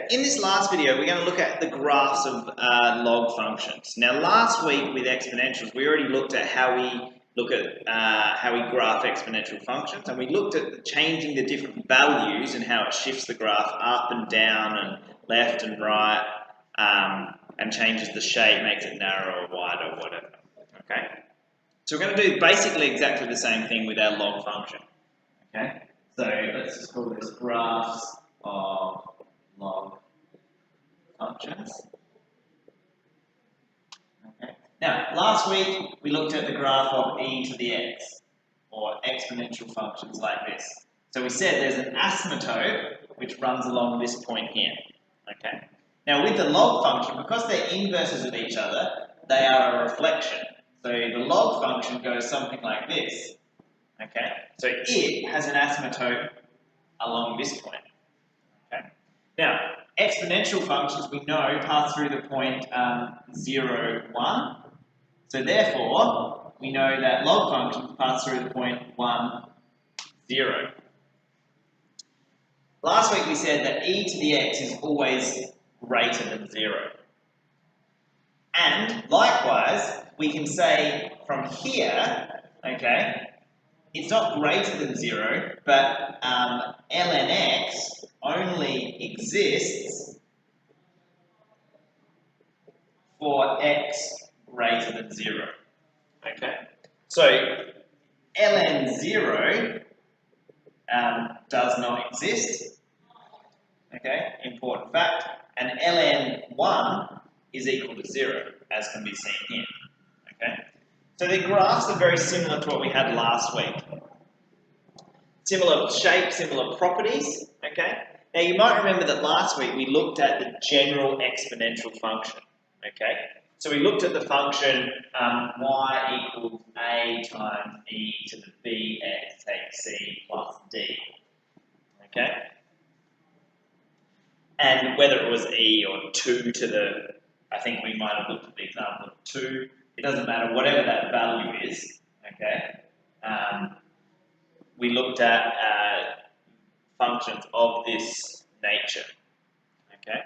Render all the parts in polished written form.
in this last video, we're going to look at the graphs of log functions. Now, last week with exponentials, we already looked at how we graph exponential functions, and we looked at changing the different values and how it shifts the graph up and down and left and right, and changes the shape, makes it narrow or wide or whatever. Okay, so we're going to do basically exactly the same thing with our log function. Okay, so let's just call this graphs of log functions. Okay. Now, last week we looked at the graph of e to the x, or exponential functions like this. So we said there's an asymptote which runs along this point here. Okay. Now, with the log function, because they're inverses of each other, they are a reflection. So the log function goes something like this. Okay. So it has an asymptote along this point. Okay. Now, exponential functions we know pass through the point 0, 1. So therefore, we know that log functions pass through the point 1, 0. Last week we said that e to the x is always greater than 0. And likewise, we can say from here, okay, it's not greater than 0, but ln x only exists for x greater than 0. Okay, so ln 0 does not exist. Okay, important fact. And ln 1 is equal to 0, as can be seen here. Okay, so the graphs are very similar to what we had last week. Similar shape, similar properties. Okay. Now you might remember that last week we looked at the general exponential function. Okay. So we looked at the function y equals a times e to the bx take c plus d. Okay. And whether it was e or 2 to the, I think we might have looked at the example of 2. It doesn't matter, whatever that value is. Okay. We looked at functions of this nature. Okay.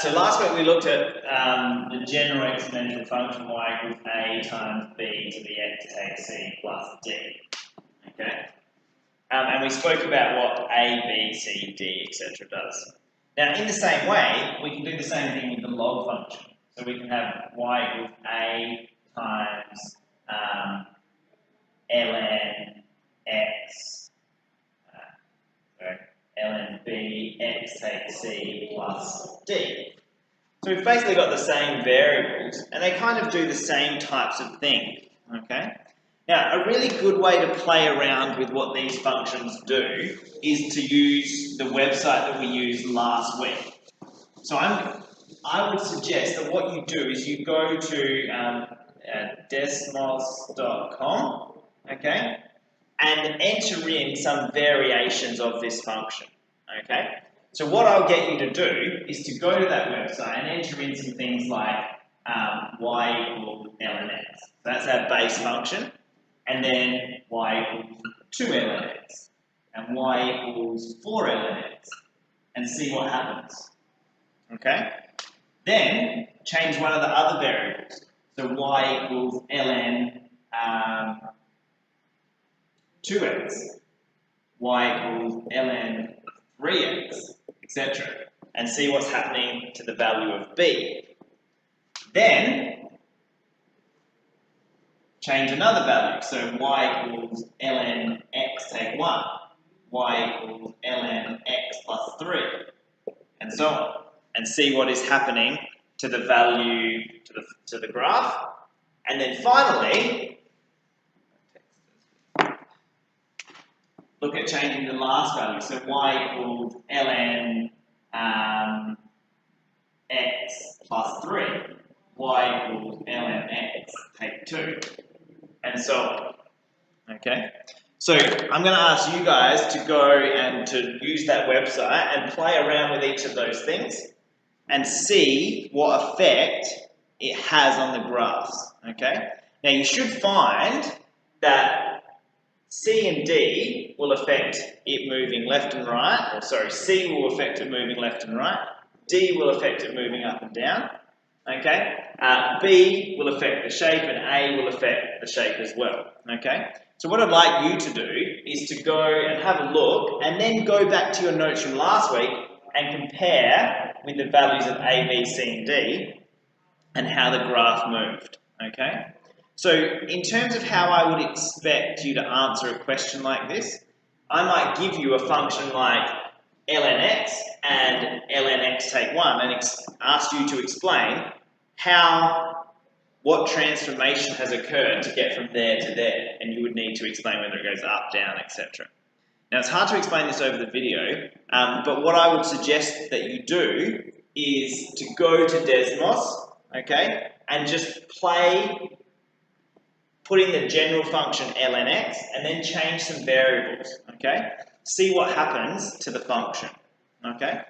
So last week we looked at the general exponential function y equals a times b to the x take c plus d. Okay, and we spoke about what a, b, c, d, etc. does. Now, in the same way, we can do the same thing with the log function. So we can have y equals a times ln x. Ln b x take c plus d. So we've basically got the same variables, and they kind of do the same types of thing. Okay. Now, a really good way to play around with what these functions do is to use the website that we used last week. So I would suggest that what you do is you go to desmos.com, okay, and enter in some variations of this function, okay? So what I'll get you to do is to go to that website and enter in some things like y equals ln x. So that's our base function, and then y equals 2 ln x, and y equals 4 ln x, and see what happens, okay? Then change one of the other variables. So y equals ln 2x, y equals ln 3x, etc. And see what's happening to the value of b. Then change another value. So y equals ln x take 1, y equals ln x plus 3, and so on. And see what is happening to the value, to the graph. And then finally, look at changing the last value. So y equals ln x plus 3. Y equals ln x take 2, and so on. Okay, so I'm going to ask you guys to go and to use that website and play around with each of those things and see what effect it has on the graphs. Okay, now you should find that C and D will affect it moving left and right, or sorry, C will affect it moving left and right, D will affect it moving up and down, okay? B will affect the shape, and A will affect the shape as well, okay? So what I'd like you to do is to go and have a look, and then go back to your notes from last week and compare with the values of A, B, C, and D, and how the graph moved, okay? So in terms of how I would expect you to answer a question like this, I might give you a function like ln x and ln x take 1 and ask you to explain what transformation has occurred to get from there to there, and you would need to explain whether it goes up, down, etc. Now it's hard to explain this over the video, but what I would suggest that you do is to go to Desmos, okay, and just play putting the general function ln x and then change some variables, okay? See what happens to the function, okay?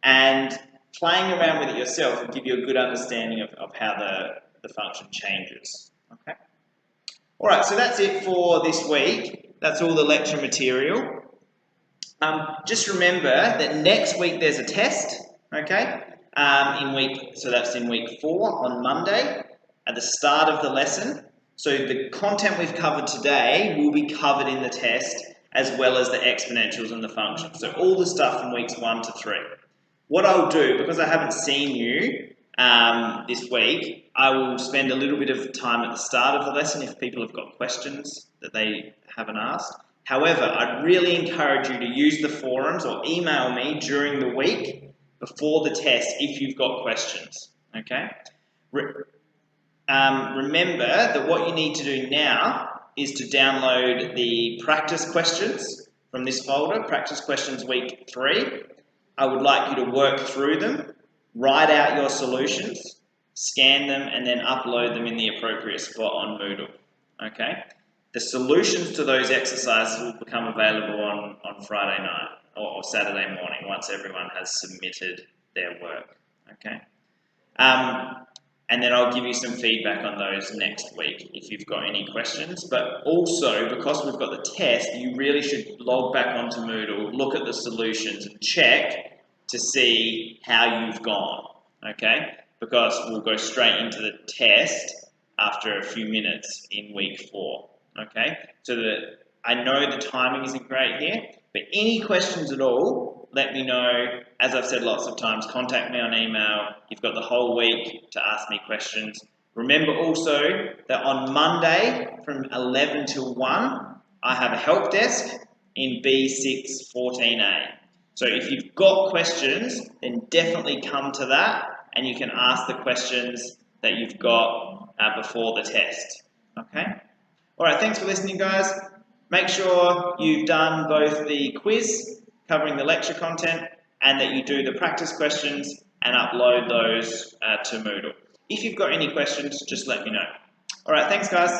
And playing around with it yourself will give you a good understanding of how the function changes, okay? All right, so that's it for this week. That's all the lecture material. Just remember that next week there's a test, okay? So that's in week 4 on Monday at the start of the lesson. So the content we've covered today will be covered in the test, as well as the exponentials and the functions. So all the stuff from weeks 1 to 3. What I'll do, because I haven't seen you this week, I will spend a little bit of time at the start of the lesson if people have got questions that they haven't asked. However, I'd really encourage you to use the forums or email me during the week before the test if you've got questions, okay? Remember that what you need to do now is to download the practice questions from this folder, practice questions week 3. I would like you to work through them, write out your solutions, scan them, and then upload them in the appropriate spot on Moodle, okay? The solutions to those exercises will become available on Friday night or Saturday morning once everyone has submitted their work, okay? And then I'll give you some feedback on those next week if you've got any questions. But also, because we've got the test, you really should log back onto Moodle, look at the solutions and check to see how you've gone, okay? Because we'll go straight into the test after a few minutes in week 4, okay? So I know the timing isn't great here, but any questions at all, let me know. As I've said lots of times, contact me on email. You've got the whole week to ask me questions. Remember also that on Monday from 11 till 1, I have a help desk in B6 14A. So if you've got questions, then definitely come to that and you can ask the questions that you've got before the test, okay? All right, thanks for listening, guys. Make sure you've done both the quiz covering the lecture content and that you do the practice questions and upload those to Moodle. If you've got any questions, just let me know. All right, thanks, guys.